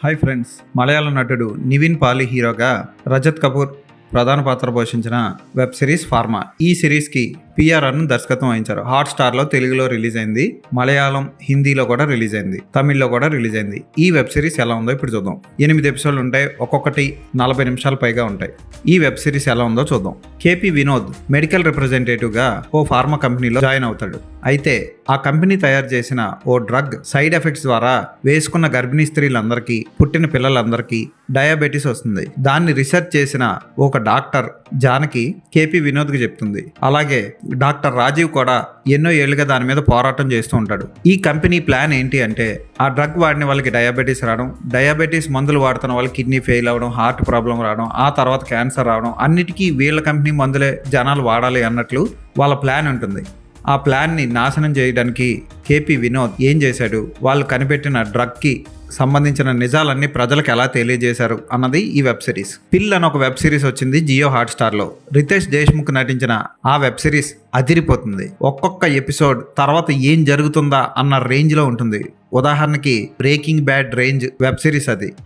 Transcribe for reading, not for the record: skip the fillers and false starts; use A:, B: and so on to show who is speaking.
A: Hi friends, మలయాళ నటుడు నివిన్ పాలి హీరోగా రజత్ కపూర్ ప్రధాన పాత్ర పోషించిన వెబ్ సిరీస్ ఫార్మా. ఈ సిరీస్కి పిఆర్ఆర్ను దర్శకత్వం వహించారు. హాట్స్టార్లో తెలుగులో రిలీజ్ అయింది, మలయాళం, హిందీలో కూడా రిలీజ్ అయింది, తమిళ్లో కూడా రిలీజ్ అయింది. ఈ వెబ్ సిరీస్ ఎలా ఉందో ఇప్పుడు చూద్దాం. 8 ఎపిసోడ్లు ఉంటాయి, ఒక్కొక్కటి 40 నిమిషాల పైగా ఉంటాయి. ఈ వెబ్ సిరీస్ ఎలా ఉందో చూద్దాం. కేపీ వినోద్ మెడికల్ రిప్రజెంటేటివ్గా ఓ ఫార్మా కంపెనీలో జాయిన్ అవుతాడు. అయితే ఆ కంపెనీ తయారు చేసిన ఓ డ్రగ్ సైడ్ ఎఫెక్ట్స్ ద్వారా వేసుకున్న గర్భిణీ స్త్రీలందరికీ, పుట్టిన పిల్లలందరికీ డయాబెటీస్ వస్తుంది. దాన్ని రీసెర్చ్ చేసిన ఒక డాక్టర్ జానకి కేపీ వినోద్కి చెప్తుంది. అలాగే డాక్టర్ రాజీవ్ కూడా ఎన్నో ఏళ్లుగా దాని మీద పోరాటం చేస్తూ ఉంటాడు. ఈ కంపెనీ ప్లాన్ ఏంటి అంటే, ఆ డ్రగ్ వాడిన వాళ్ళకి డయాబెటీస్ రావడం, డయాబెటీస్ మందులు వాడుతున్న వాళ్ళకి కిడ్నీ ఫెయిల్ అవ్వడం, హార్ట్ ప్రాబ్లం రావడం, ఆ తర్వాత క్యాన్సర్ రావడం, అన్నిటికీ వీళ్ళ కంపెనీ మందులే జనాలు వాడాలి అన్నట్లు వాళ్ళ ప్లాన్ ఉంటుంది. ఆ ప్లాన్ని నాశనం చేయడానికి కేపీ వినోద్ ఏం చేశాడు, వాళ్ళు కనిపెట్టిన డ్రగ్కి సంబంధించిన నిజాలన్నీ ప్రజలకు ఎలా తెలియజేశారు అన్నది ఈ వెబ్ సిరీస్. పిల్ అని ఒక వెబ్ సిరీస్ వచ్చింది జియో హాట్స్టార్లో. రితేష్ దేశ్ముఖ్ నటించిన ఆ వెబ్ సిరీస్ అదిరిపోతుంది. ఒక్కొక్క ఎపిసోడ్ తర్వాత ఏం జరుగుతుందా అన్న రేంజ్లో ఉంటుంది. ఉదాహరణకి breaking bad range web series అది.